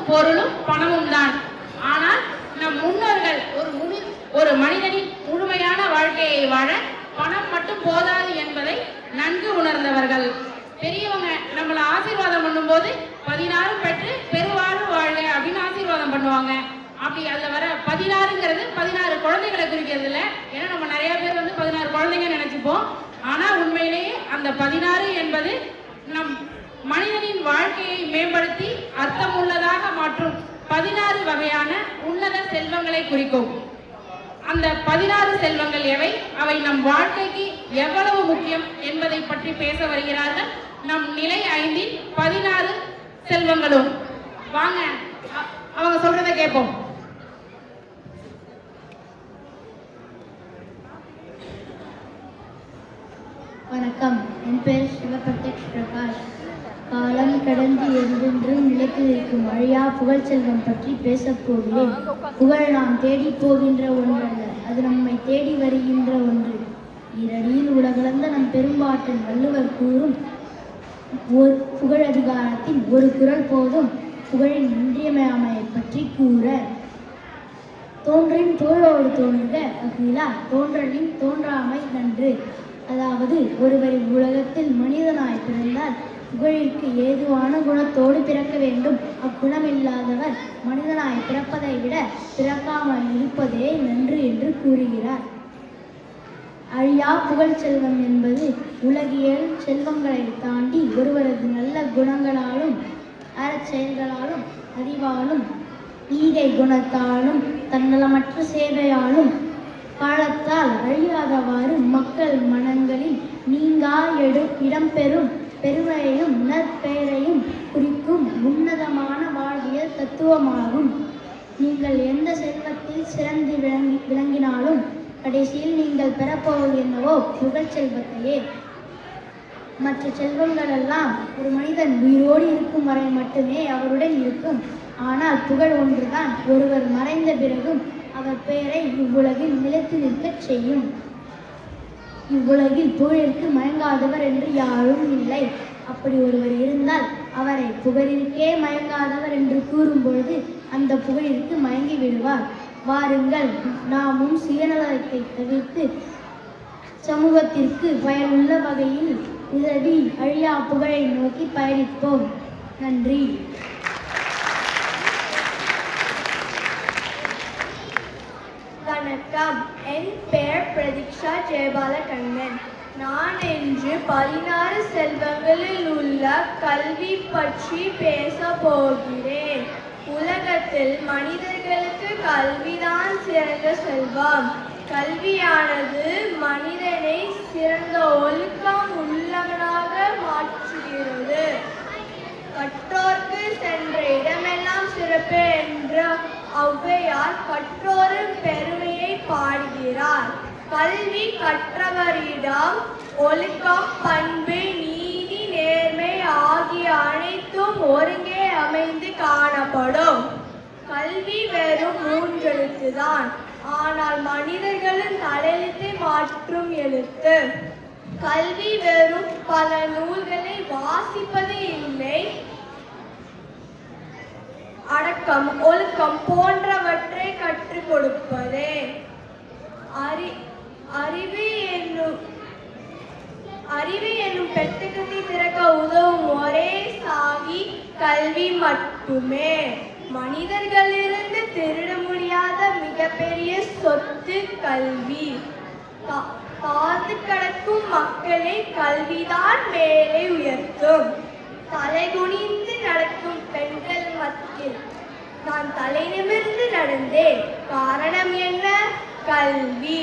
பொருளும் பணமும் தான். ஆனால் நம் முன்னோர்கள் ஒரு மனிதனின் முழுமையான வாழ்க்கையை வாழ பணம் மட்டும் போதாது என்பதை நன்கு உணர்ந்தவர்கள். பெரியவங்க நம்மளை ஆசீர்வாதம் பண்ணும்போது 16 பெற்று பெருவாழ்வு வாழ்க அப்படின்னு ஆசீர்வாதம் பண்ணுவாங்க. அப்படி அதில் வர 16ங்கிறது 16 குழந்தைகளை குறிக்கிறது இல்லை. ஏன்னா நம்ம நிறைய பேர் 16 குழந்தைங்க நினைச்சுப்போம். ஆனால் உண்மையிலேயே அந்த 16 என்பது நம் மனிதனின் வாழ்க்கையை மேம்படுத்தி அர்த்தமுள்ளதாக மாற்றும் 16 வகையான உன்னத செல்வங்களை குறிக்கும். அந்த 16 செல்வங்கள் எவை, அவை நம் வாழ்க்கைக்கு எவ்வளவு முக்கியம் என்பதை பற்றி பேச வருகிறார்கள் நம் நிலை 5 16 செல்வங்களும். வாங்க அவங்க சொல்றதை கேட்போம். வணக்கம், என் பெயர் சிவபிரத்யக்ஷ் பிரகாஷ். காலம் கடந்து என்றென்றும் நிலைத்து இருக்கும் அழியா புகழ் செல்வம் பற்றி பேசப் போகிறேன். புகழ் நாம் தேடி போகின்ற ஒன்றல்ல, அது நம்மை தேடி வருகின்ற ஒன்று. ஈரடியில் உலகளந்த நம் பெரும்பாட்டன் வள்ளுவர் கூறும் புகழதிகாரத்தின் ஒரு குறள் போதும் புகழின் இன்றியமையாமையை பற்றி கூற. தோன்றின் தோளோடு தோன்றுக அகிலா, தோன்றலின் தோன்றாமை நன்று. அதாவது ஒருவர் உலகத்தில் மனிதனாய் பிறந்தால் புகழிற்கு ஏதுவான குணத்தோடு பிறக்க வேண்டும். அக்குணமில்லாதவர் மனிதனாய் பிறப்பதை விட பிறக்காமல் இருப்பதே நன்று என்று கூறுகிறார். அழியா புகழ் செல்வம் என்பது உலகியல் செல்வங்களை தாண்டி ஒருவரது நல்ல குணங்களாலும் அறச்செயல்களாலும் அறிவாலும் ஈகை குணத்தாலும் தன்னலமற்ற சேவையாலும் காலத்தால் அழியாதவாறு மக்கள் மனங்களில் நீங்கா இடம்பெறும் பெருமையையும் நற்பெயரையும் குறிக்கும் உன்னதமான வாழ்வியல் தத்துவமாகும். நீங்கள் எந்த செல்வத்தில் சிறந்து விளங்கினாலும் கடைசியில் நீங்கள் பெறப்போவது என்னவோ புகழ் செல்வத்தையே. மற்ற செல்வங்களெல்லாம் ஒரு மனிதன் உயிரோடு இருக்கும் வரை மட்டுமே அவருடன் இருக்கும். ஆனால் புகழ் ஒன்றுதான் ஒருவர் மறைந்த பிறகும் அவர் பெயரை இவ்வுலகில் நிலைத்து நிற்கச் செய்யும். இவ்வுலகில் புகழிற்கு மயங்காதவர் என்று யாரும் இல்லை. அப்படி ஒருவர் இருந்தால் அவரை புகழிற்கே மயங்காதவர் என்று கூறும்பொழுது அந்த புகழிற்கு மயங்கி விடுவார். வாருங்கள், நாமும் சுயநலத்தை தவிர்த்து சமூகத்திற்கு பயனுள்ள வகையில் உதவி அழியா புகழை நோக்கி பயணிப்போம். நன்றி. வணக்கம், என் பெயர் பிரதீக்ஷா ஜெயபாலகண்ணன். நான் இன்று 16 செல்வங்களில் உள்ள கல்வி பற்றி பேச போகிறேன். உலகத்தில் மனிதர்களுக்கு கல்விதான் சிறந்த செல்வம். கல்வியானது மனிதனை சிறந்த ஒழுக்கம் உள்ளவனாக மாற்றுகிறது. கற்றோர்க்கு சென்ற இடமெல்லாம் சிறப்பு என்ற ஔவையார் கற்றோரின் பெருமையை பாடுகிறார். கல்வி கற்றவரிடம் ஒழுக்கம், பண்பு, நீதி, நேர்மை ஆகிய அனைத்தும் ஒருங்கே அமைந்து காணப்படும். கல்வி வெறும் 3 எழுத்துதான், ஆனால் மனிதர்களின் தலையெழுத்தை மாற்றும் எழுத்து. கல்வி வெறும் பல நூல்களை வாசிப்பது இல்லை, அடக்கம், ஒழுக்கம் போன்றவற்றை கற்றுக் கொடுப்பதே. அறிவு என்னும் பெட்டகத்தை திறக்க உதவும் ஒரே சாவி கல்வி மட்டுமே. மனிதர்களிலிருந்து திருட முடியாத மிகப்பெரிய சொத்து கல்வி. தாழ்ந்து கிடக்கும் மக்களை கல்விதான் மேலே உயர்த்தும். தலைகுனிந்து நடக்கும் பெண்கள் மத்தியில் நான் தலை நிமிர்ந்து நடந்தேன். காரணம் என்ன? கல்வி.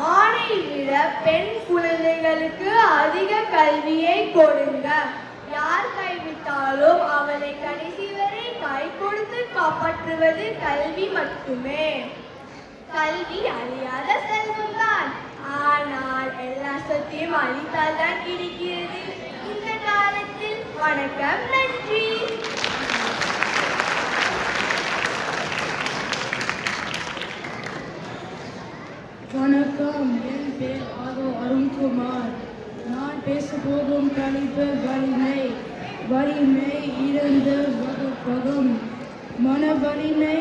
ஆணை விட பெண் குழந்தைகளுக்கு அதிக கல்வியை கொடுங்க. யார் கைவிட்டாலும் அவளை கடைசி வரை கை கொடுத்து காப்பாற்றுவது கல்வி மட்டுமே. கல்வி அழியாத செல்வம்தான், ஆனால் எல்லா சொத்தையும் அழித்தால் தான் கிடைக்கிறது இந்த காலத்தில். வணக்கம், நன்றி. வணக்கம், என் பேர் அருண்குமார். நான் பேசப்போகும் தலைப்பு வலிமை. வலிமை இழந்த வகுப்பகம். மன வலிமை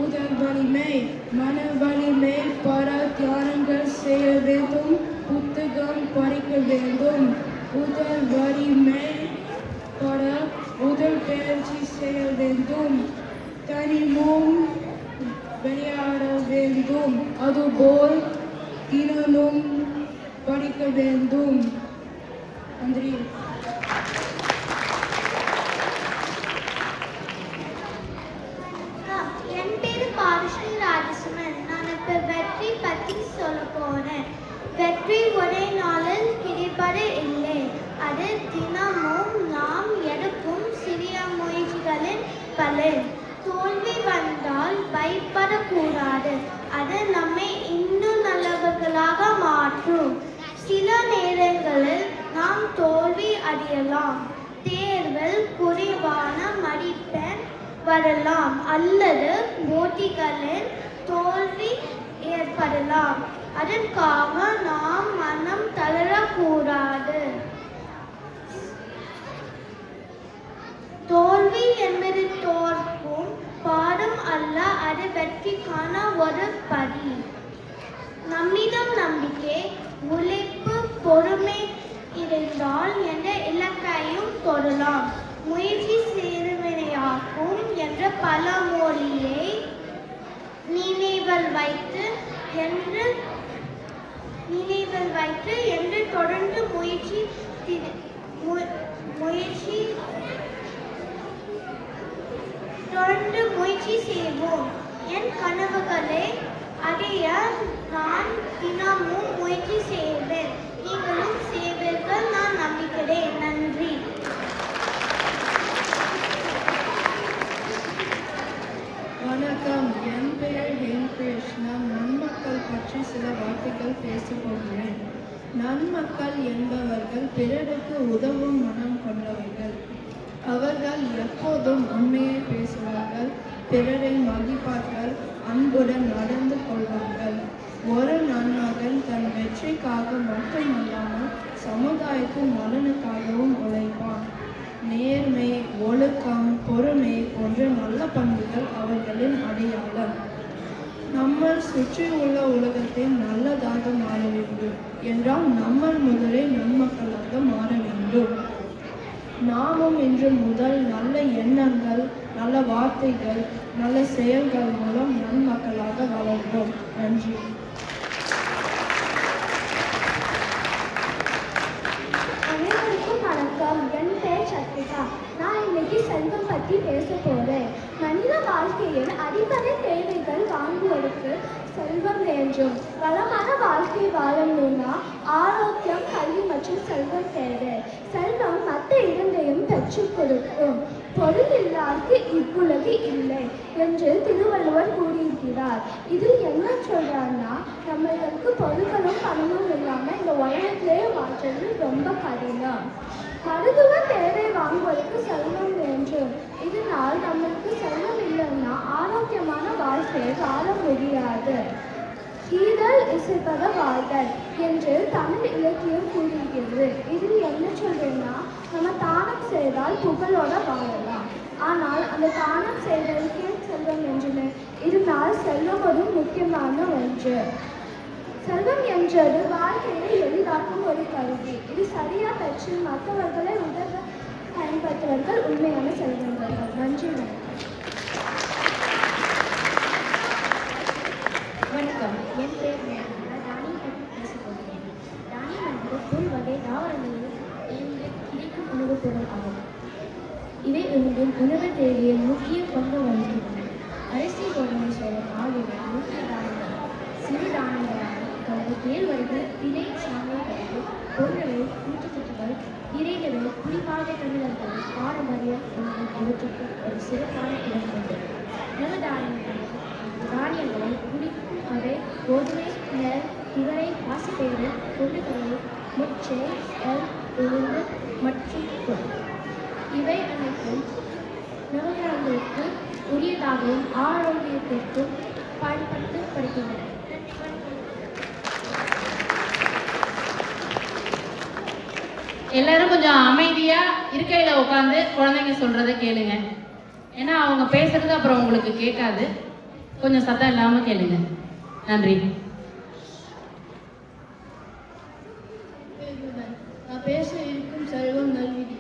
உடல் வலிமை. மன வலிமை பல தியானங்கள் செய்ய வேண்டும், புத்தகம் படிக்க வேண்டும். உடல் வலிமை பட உடல் பயிற்சி செய்ய வேண்டும், தினமும் விளையாட வேண்டும், அதுபோல் தினமும் படிக்க வேண்டும். நன்றி. என் பேரு பாரஸ்ரீ ராஜசுமன். நான் இப்ப வெற்றி பத்தி சொல்ல போறேன். வெற்றி ஒரே நாளில் கிடைப்பது இல்லை. அது தினமும் நாம் எடுக்கும் சிறிய முயற்சிகளின் பலன். தோல்வி வந்தால் பயப்படக்கூடாது. அது நம்மை இன்னும் நல்லவர்களாக மாற்றும். சில நேரங்களில் நாம் தோல்வி அடையலாம். தேர்வில் குறைவான மதிப்பெண் வரலாம் அல்லது போட்டிகளில் தோல்வி ஏற்படலாம். அதற்காக நாம் மனம் தளரக்கூடாது. தோல்வி என்பது தோற்கும் பாடம் அல்ல, அது வெற்றிக்கான ஒரு படி. நம்மிடம் நம்பிக்கை, உழைப்பு, பொறுமை இருந்தால் எந்த இலக்கையும் தொடலாம். முயற்சி சிறுவினையாக்கும் என்ற பழமொழியை நினைவில் வைத்து என்று தொடர்ந்து முயற்சி செய்வோம். என் கனவுகளை அடைய நான் தினமும் முயற்சி செய்வேன். நீங்களும் செய்வீர்கள், நான் நம்புகிறேன். நன்றி. வணக்கம், என் பெயர் ஹென்கிருஷ். நான் நன்மக்கள் பற்றி சில வார்த்தைகள் பேசப் போகிறேன். நன்மக்கள் என்பவர்கள் பிறருக்கு உதவும் மனம் கொண்டவர்கள். அவர்கள் எப்போதும் உண்மையை பேசுவார்கள், பிறரை மதிப்பார்கள், அன்புடன் நடந்து கொள்வார்கள். ஒரு நன்மகன் தன் வெற்றிக்காக மட்டுமல்லாமல் சமுதாயத்தின் நலனுக்காகவும் உழைப்பான். நேர்மை, ஒழுக்கம், பொறுமை போன்ற நல்ல பண்புகள் அவர்களின் அடையாளம். நம்ம சுற்றி உள்ள உலகத்தை நல்லதாக மாற வேண்டும் என்றால் நம்ம முதலே நன்மக்களாக மாற வேண்டும். நாமும் இன்று முதல் நல்ல எண்ணங்கள், நல்ல வார்த்தைகள், நல்ல செயல்கள் மூலம் நன்மக்களாக வளர்வோம். நன்றி. அனைவருக்கும் வணக்கம். என் பெயர் சத்ரிகா. நான் இன்னைக்கு செல்வம் பற்றி பேச போறேன். மனித வாழ்க்கையில் அடிப்படை தேவைகள் வாங்குவதற்கு செல்வம் வேண்டும். வளமான வாழ்க்கை வாழணும்னா ஆரோக்கியம், கல்வி மற்றும் செல்வம் தேவை. செல்வம் மற்ற இரண்டையும் பெற்றுக் கொடுக்கும். பொருள் இல்லாருக்கு இவ்வுலகு இல்லை என்று திருவள்ளுவர் கூறியிருக்கிறார். இதில் என்ன சொல்றாருன்னா, நம்மளுக்கு பொருட்களும் பணமும் இல்லாமல் இந்த உலகத்திலே வாழ்றது ரொம்ப கடினம். மருத்துவ தேவை வாங்குவதற்கு செல்வம் வேண்டும். இதனால் நம்மளுக்கு செல்வம் இல்லைன்னா ஆரோக்கியமான வாழ்க்கையை வாழ முடியாது. ஈதல் இசைப்பத வாழ்தல் என்று தமிழ் இலக்கியம் கூறுகிறது. இதில் என்ன சொல்றேன்னா, நம்ம தானம் செய்தால் புகழோட வாழலாம். ஆனால் அந்த தானம் செய்வதற்கே செல்வம் என்று இதனால் செல்வம் ஒரு முக்கியமான ஒன்று. செல்வம் என்றது வாழ்க்கையை எளிதாக்கும் ஒரு கருவி. இது சரியா பெற்று மற்றவர்களை உதவ பயன்படுத்துவர்கள் உண்மையான செல்வங்கள். நன்றி. வணக்கம், என் பெயர் தானியம் பற்றி பேசப் போகிறேன். தானியம் என்பது ஒரு வகை தாவரங்களில் இருந்து கிடைக்கும் உணவுப் பொருள் ஆகும். இவை இரண்டும் உணவு தேவையில் முக்கிய பங்கு வகிக்கின்றன. அரிசி, கோதுமை, சோளம் ஆகியவை முக்கிய தானியங்கள். சிறு தானியங்களான கேழ்வரகு, திணை, சாமை, பருப்பு போன்றவை ஊட்டச்சத்துக்கள் நிறைந்தவை. குறிப்பாக தமிழர்கள் பாரம்பரிய உணவு இவற்றுக்கு ஒரு சிறப்பான இடம் உண்டு. தானியங்களை குடிக்கும் வகை கோதுமை, நெல், திவரை, பாசிப்பயிறு, கொள்ளுக்கடலை, முச்சை, எல், உளுந்து மற்றும் கொள். இவை அனைத்தும் நவகிரகங்களுக்கு உரியதாகவும் ஆரோக்கியத்திற்கும் பயன்படுத்தப்படுகின்றன. எல்லாரும் கொஞ்சம் அமைதியா இருக்கையில உட்காந்து குழந்தைங்க சொல்றதை கேளுங்க. ஏன்னா அவங்க பேசுறது அப்புறம் உங்களுக்கு கேட்காது. கொஞ்சம் சத்தம் இல்லாமல் கேளுங்க. நன்றி. நான் பேச இருக்கும் செல்வம் நல்விதி.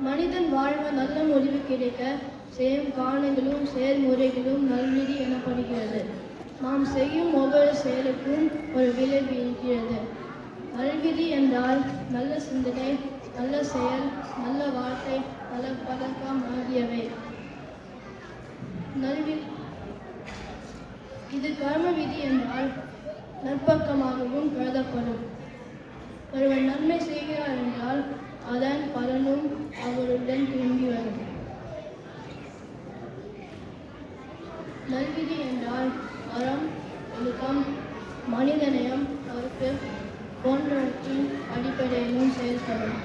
மனிதன் வாழ்வ நல்ல முடிவு கிடைக்க செய்யும் காரணங்களும் செயல்முறைகளும் நல்விதி எனப்படுகிறது. நாம் செய்யும் ஒவ்வொரு செயலுக்கும் ஒரு விளைவு இருக்கிறது. நல்விதி என்றால் நல்ல சிந்தனை, நல்ல செயல், நல்ல வார்த்தை, நல்ல பழக்கம் ஆகியவை. நல்விதி இது கர்ம விதி என்றால் நற்பக்கமாகவும் கருதப்படும். ஒருவர் நன்மை செய்கிறார் என்றால் அதன் பலனும் அவருடன் திரும்பி வரும். நல்விதி என்றால் அறம், ஒழுக்கம், மனிதநேயம், பொறுப்பு போன்றவற்றின் அடிப்படையிலும் செயல்படும்.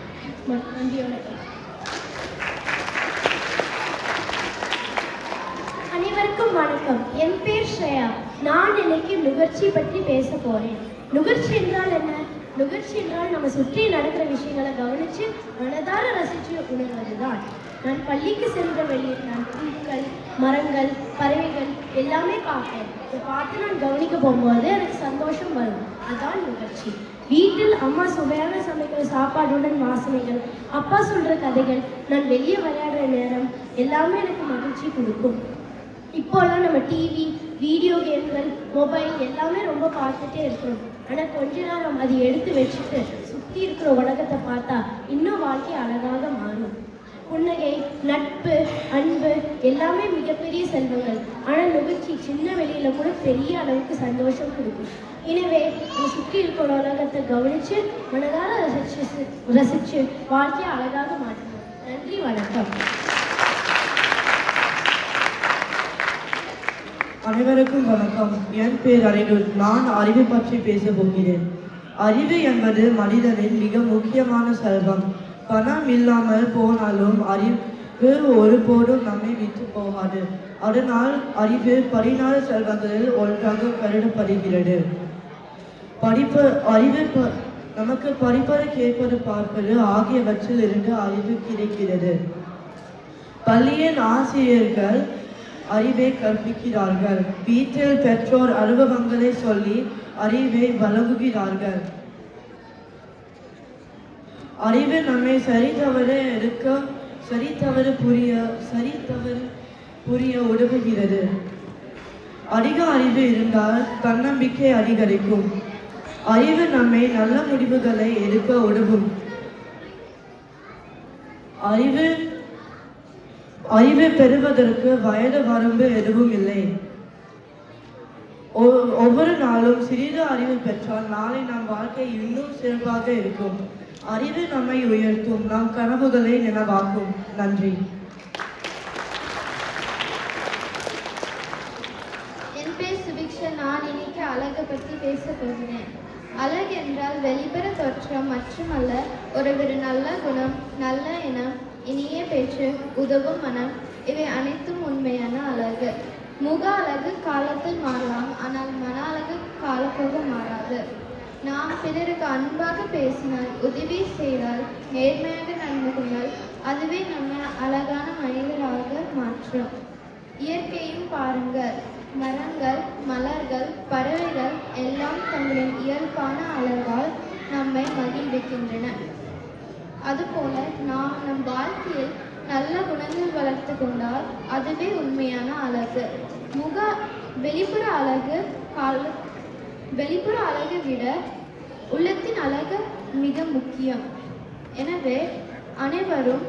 நன்றி, வணக்கம். அனைவருக்கும் வணக்கம். என் பேர் ஸ்ரேயா. நான் இன்னைக்கு நுகர்ச்சி பற்றி பேச போறேன். நுகர்ச்சி என்றால் என்ன? நுகர்ச்சி என்றால் நம்ம சுற்றி நடக்கிற விஷயங்களை கவனிச்சு மனதார ரசிச்சு உணர்வதுதான். நான் பள்ளிக்கு சென்ற வழியில் நான் பூக்கள், மரங்கள், பறவைகள் எல்லாமே பார்ப்பேன். இதை பார்த்து நான் கவனிக்க போகும்போது எனக்கு சந்தோஷம் வரும். அதான் நுகர்ச்சி. வீட்டில் அம்மா சுவையாக சமைக்கிற சாப்பாடுடன் வாசனைகள், அப்பா சொல்ற கதைகள், நான் வெளியே விளையாடுற நேரம் எல்லாமே எனக்கு மகிழ்ச்சி கொடுக்கும். இப்போல்லாம் நம்ம டிவி, வீடியோ கேம்கள், மொபைல் எல்லாமே ரொம்ப பார்த்துட்டே இருக்கிறோம். ஆனால் கொஞ்ச நேரம் அதை எடுத்து வச்சுட்டு சுற்றி இருக்கிற உலகத்தை பார்த்தா இன்னும் வாழ்க்கை அழகாக மாறும். புன்னகை, நட்பு, அன்பு எல்லாமே மிகப்பெரிய செல்வங்கள். ஆனால் நுகர்ச்சி சின்ன வெளியில கூட பெரிய அளவுக்கு சந்தோஷம் கொடுக்கும். எனவே நம்ம சுற்றி இருக்கிற உலகத்தை கவனித்து மனதார ரசிச்சு வாழ்க்கையை அழகாக மாற்றணும். நன்றி, வணக்கம். அனைவருக்கும் வணக்கம். என் பேர் அரினுல். நான் அறிவு பற்றி பேச போகிறேன். அறிவு என்பது மனிதனின் மிக முக்கியமான செல்வம். பணம் இல்லாமல் போனாலும் அறிவு ஒருபோதும் நம்மை விட்டு போகாது. அதனால் அறிவு 14 செல்வங்களில் ஒன்றாக கருதப்படுகிறது. நமக்கு படிப்பது, கேட்பது, பார்ப்பது ஆகியவற்றில் இருந்து அறிவு கிடைக்கிறது. பள்ளியின் ஆசிரியர்கள் அறிவை கற்பிக்கிறார்கள். வீட்டில் பெற்றோர் அனுபவங்களை சொல்லி அறிவை வழங்குகிறார்கள். அறிவு நம்மை சரி தவறு புரிய உதவுகிறது. அதிக அறிவு இருந்தால் தன்னம்பிக்கை அதிகரிக்கும். அறிவு நம்மை நல்ல முடிவுகளை எடுக்க உதவும். அறிவு பெறுவதற்கு வயது வரம்பு எதுவும் இல்லை. ஒவ்வொரு நாளும் சிறிது அறிவு பெற்றால் நாளை நம் வாழ்க்கை இன்னும் சிறப்பாக இருக்கும். அறிவு நம்மை உயர்த்தும், நம் கனவுகளை நினைவாக்கும். நன்றி. என் பேர் சுபிக்ஷா. நான் இன்னைக்கு அழகை பற்றி பேச போகிறேன். அழகு என்றால் வெளிப்புற தோற்றம் மட்டுமல்ல, ஒரு நல்ல குணம், நல்ல இனம், இனிய பேச்சு, உதவும் மனம், இவை அனைத்தும் உண்மையான அழகு. முக அழகு காலத்தில் மாறலாம், ஆனால் மன அழகு காலப்போக மாறாது. நாம் பிறருக்கு அன்பாக பேசினால், உதவி செய்தால், நேர்மையாக நடந்துகொண்டால் அதுவே நம்ம அழகான மனிதராக மாற்றும். இயற்கையும் பாருங்கள். மரங்கள், மலர்கள், பறவைகள் எல்லாம் தங்களின் இயல்பான அழகால் நம்மை மகிழ்விக்கின்றன. அதுபோல நாம் நம் வாழ்க்கையில் நல்ல குணங்கள் வளர்த்து கொண்டால் அதுவே உண்மையான அழகு. வெளிப்புற அழகை விட உள்ளத்தின் அழகு மிக முக்கியம். எனவே அனைவரும்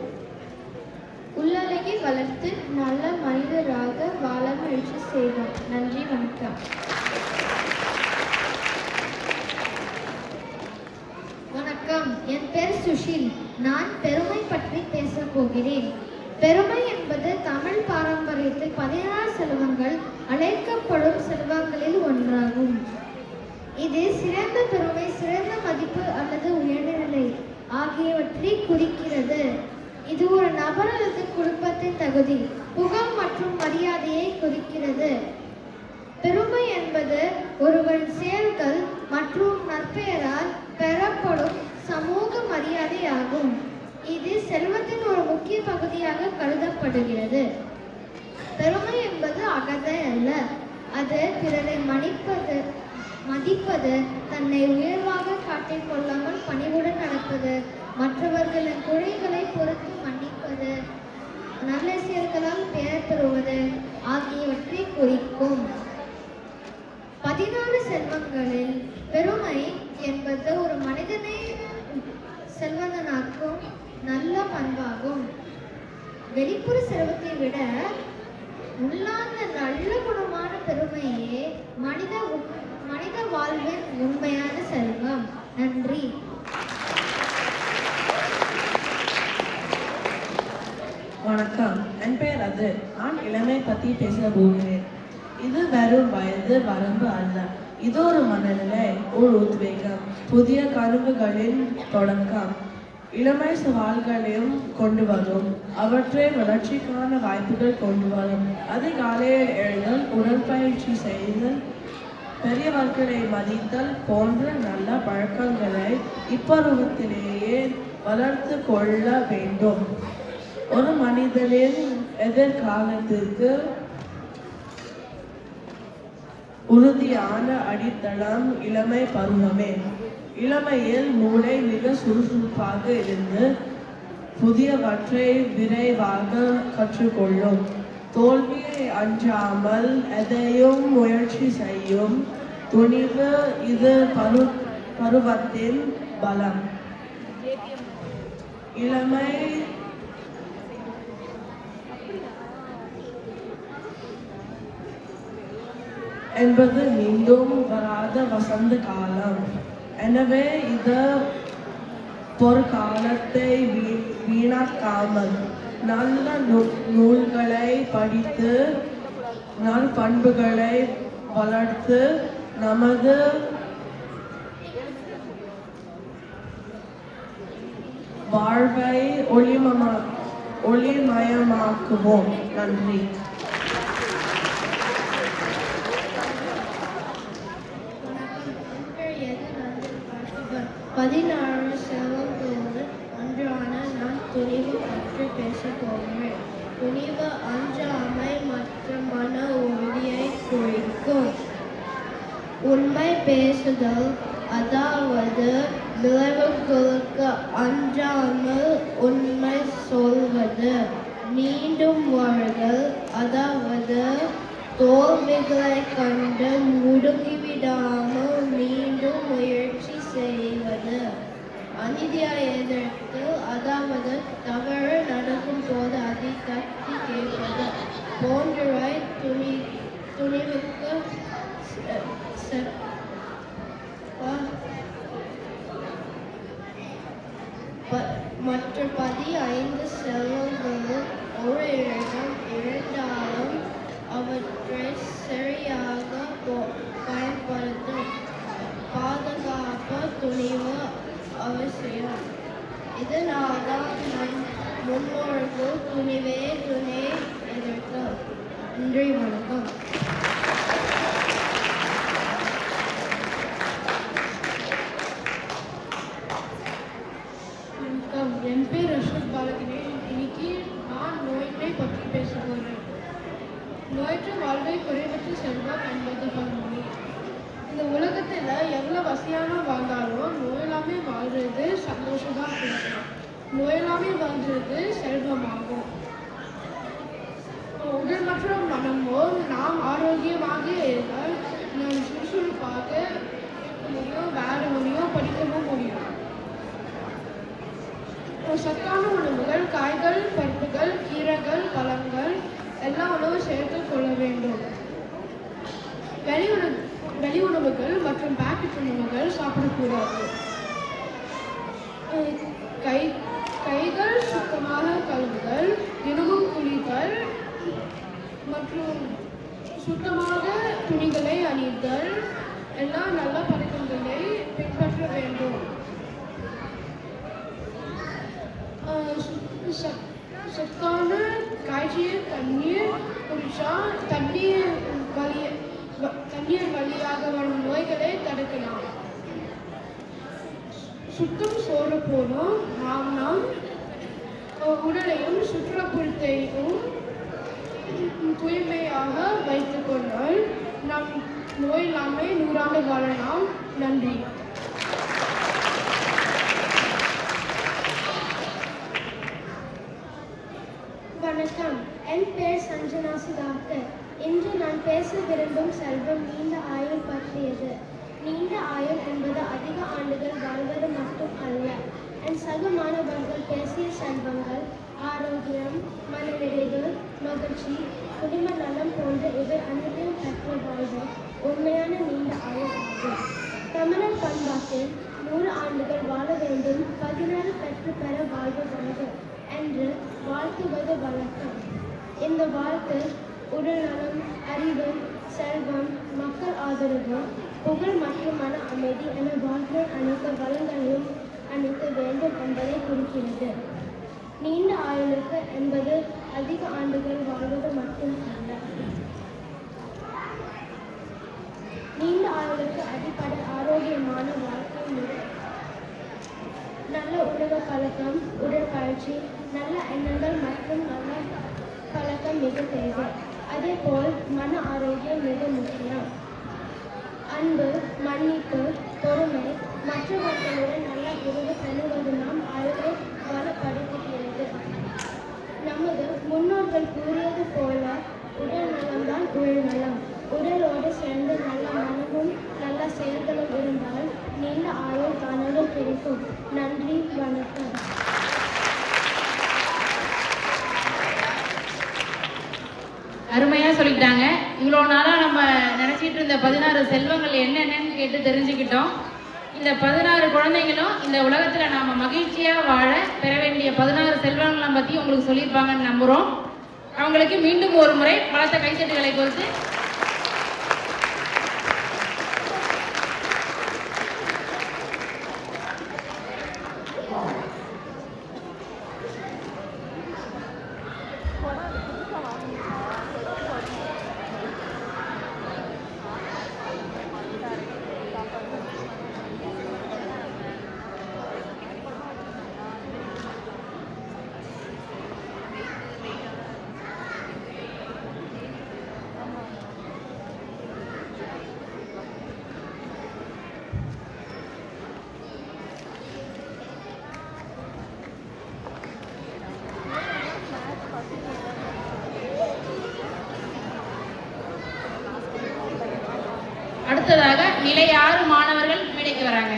உள்ளழகை வளர்த்து நல்ல மனிதராக வாழ முயற்சி செய்வோம். நன்றி, வணக்கம். வணக்கம். என் பேர் சுஷில். நான் பெருமை பற்றி பேச போகிறேன். பெருமை என்பது தமிழ் பாரம்பரியத்தில் 16 செல்வங்கள் அழைக்கப்படும் செல்வங்களில் ஒன்றாகும். இது சிறந்த பெருமை, சிறந்த மதிப்பு அல்லது உயர்ந்த நிலை ஆகியவற்றை குறிக்கிறது. இது ஒரு நபர் அல்லது குடும்பத்தின் தகுதி, புகழ் மற்றும் மரியாதையை குறிக்கிறது. பெருமை என்பது ஒருவரின் செயல்கள் மற்றும் நற்பெயரால் பெறப்படும் சமூக மரியாதை ஆகும். இது செல்வத்தின் ஒரு முக்கிய பகுதியாக கருதப்படுகிறது. பெருமை என்பது அகதை அல்ல. அது பிறரை மதிப்பது, தன்னை உயர்வாக காட்டிக் கொள்ளாமல் பணிவுடன் நடப்பது, மற்றவர்களின் குறைகளை பொறுத்து மன்னிப்பது, நல்ல செயல்களால் பெயர் பெறுவது ஆகியவற்றை குறிக்கும். 14 செல்வங்களில் பெருமை என்பது ஒரு மனிதனை செல்வந்தனாக்கும் நல்ல பண்பாகும். வெளிப்புற செல்வத்தை விட உள்ளார்ந்த நல்ல குணமான பெருமையே மனித வாழ்வின் உண்மையான செல்வம். நன்றி. வணக்கம், என் பெயர் அது. நான் இளமை பற்றி பேச போகிறேன். இது வெறும் வயது வரம்பு அல்ல. இது ஒரு மனநிலை, ஒரு உத்வேகம், புதிய கனவுகளின் தொடக்கம். இளமை சவால்களையும் கொண்டு வரும், அவற்றை வளர்ச்சிக்கான வாய்ப்புகள் கொண்டு வரும். அதிகாலையில் எழுதல், உடற்பயிற்சி செய்தல், பெரியவர்களை மதித்தல் போன்ற நல்ல பழக்கங்களை இப்பருவத்திலேயே வளர்த்து கொள்ள வேண்டும். ஒரு மனிதனின் எதிர்காலத்திற்கு உறுதியான அடித்தளம் இளமை பருவமே. இளமையில் மூளை மிக சுறுசுறுப்பாக இருந்து புதியவற்றை விரைவாக கற்றுக்கொள்ளும். தோல்வியை அஞ்சாமல் எதையும் முயற்சி செய்யும் துணிவு இது பருவத்தின் பலம். இளமை என்பது மீண்டும் வராத வசந்த காலம். எனவே இது பொற்காலத்தை வீணாக்காமல் நல்ல நூல்களை படித்து நல் பண்புகளை வளர்த்து நமது வாழ்வை ஒளிமயமாக்குவோம். நன்றி. 16 செல்வங்களோடு ஒன்றான நான் துணிவு பற்றி பேசப் போகிறேன். துணிவு அஞ்சாமை மற்றும் மன உறுதியை குறிக்கும். உண்மை பேசுதல், அதாவது விளைவுகளுக்கு அஞ்சாமல் உண்மை சொல்வது. மீண்டும் வாழ்தல், அதாவது தோல்விகளை கண்டு முடுங்கிவிடாமல் மீண்டும் முயற்சி செய்வது. அநீதியை எதிர்த்து, அதாவது தவறு நடக்கும் போது அதை தட்டி கேட்பது போன்றவை துணிவுக்கு மற்ற 15 செல்வங்களில் ஒரு இடம் இருந்தாலும் அவற்றை சரியாக பயன்படுத்தும் பாதுகாப்பு துணிவு அவசியம். இதனால்தான் நம் முன்னோர்கள் துணிவே துணை எதிர்த்து. நன்றி, வணக்கம். என் பேர் அசோக் பாலகினேஷ். இன்னைக்கு நான் நோயினை பற்றி பேச போகிறேன். நோயற்ற வாழ்வை குறைவற்ற செல்வம் என்பது பழமொழி. இந்த உலகத்தில் எவ்வளோ வசதியான வாழ்ந்தாலும் நோயில்லாமல் வாழ்றது சந்தோஷமாக கிடைக்கும். நோயில்லாமல் வாழ்றது செல்வமாகும். உடல் மற்றும் மனமோ நாம் ஆரோக்கியமாக இருந்தால் நாம் சுறுசுறுப்பாக இருக்க முடியும், வேறு மொழியும் படிக்கவும் முடியும். சத்தான உணவுகள், காய்கள், பருப்புகள், கீரைகள், பழங்கள் எல்லா உணவும் சேர்த்து கொள்ள வேண்டும். வெளி உணவுகள் மற்றும் பேக்கெட் உணவுகள் சாப்பிடக்கூடாது. கைகள் சுத்தமாக கழுவுதல், தினமும் குளித்தல் மற்றும் சுத்தமாக துணிகளை அணிதல் எல்லா நல்ல பழக்கங்களை பின்பற்ற வேண்டும். சத்தான காய்ச்சிய தண்ணீர் குடிச்சா தண்ணீர் வழியாக வரும் நோய்களை தடுக்கலாம். சுத்தம் சோறு போதும் நாம் உடலையும் சுற்றுப்புறத்தையும் வைத்துக் கொண்டால் நம் நோய் இல்லாமல் 100 ஆண்டு வாழலாம். நன்றி. வணக்கம், என் பெயர் சஞ்சனா சுதாகர். இன்று நான் பேச விரும்பும் செல்வம் நீண்ட ஆயுள் பற்றியது. நீண்ட ஆயுள் என்பது அதிக ஆண்டுகள் வாழ்வது மட்டும் அல்ல. என் சக மாணவர்கள் பேசிய செல்வங்கள் ஆரோக்கியம், மனநிறைவு, மகிழ்ச்சி, குடும்ப நலம் போன்ற இவை அனைத்தையும் பெற்ற வாழ்வு உண்மையான நீண்ட ஆயுள் ஆகும். தமிழர் பண்பாட்டில் 100 ஆண்டுகள் வாழ வேண்டும், 16 பெற்று பெற வாழ்வு வாழ்வு என்று வாழ்த்துவது வழக்கம். இந்த வாழ்த்து உடல்நலம், அறிவு, செல்வம், மக்கள் ஆதரவு, புகழ் மற்றும் மன அமைதி என வாழ்க்கை அனைத்து வளங்களையும் அளிக்க வேண்டும் என்பதை குறிக்கிறது. நீண்ட ஆயுளுக்கு என்பது அதிக ஆண்டுகள் வாழ்வது மட்டும் அல்ல. நீண்ட ஆயுளுக்கு அடிப்படை ஆரோக்கியமான வாழ்க்கை முறை, நல்ல உணவு பழக்கம், உடற்பயிற்சி, நல்ல எண்ணங்கள் மற்றும் நல்ல பழக்கம் மிக தேவை. அதேபோல் மன ஆரோக்கியம் மிக முக்கியம். அன்பு, மன்னிப்பு, பொறுமை, மற்றவர்களுடன் நல்ல உறவு பெறுவது நாம் ஆயுளை வளப்படுத்துகிறது. நமது முன்னோர்கள் கூறியது போல உடல் நலம்தான் உடல் நலம். உடலோடு சேர்ந்து நல்ல மனமும் நல்ல செயல்களும் இருந்தால் நீண்ட ஆயுள் தானாக கிடைக்கும். நன்றி, வணக்கம். அருமையா சொல்லிட்டாங்க. இவ்வளோ நாளாக நம்ம நினச்சிட்டு இருந்த 16 செல்வங்கள் என்னென்னு கேட்டு தெரிஞ்சுக்கிட்டோம். இந்த 16 குழந்தைங்களும் இந்த உலகத்தில் நாம் மகிழ்ச்சியாக வாழ பெற வேண்டிய 16 செல்வங்களை பற்றி உங்களுக்கு சொல்லியிருப்பாங்கன்னு நம்புகிறோம். அவங்களுக்கு மீண்டும் ஒரு முறை பலத்த கைத்தட்டுகளை கொடுத்து அடுத்ததாக நிலை 6 மாணவர்கள் மேடைக்கு வராங்க.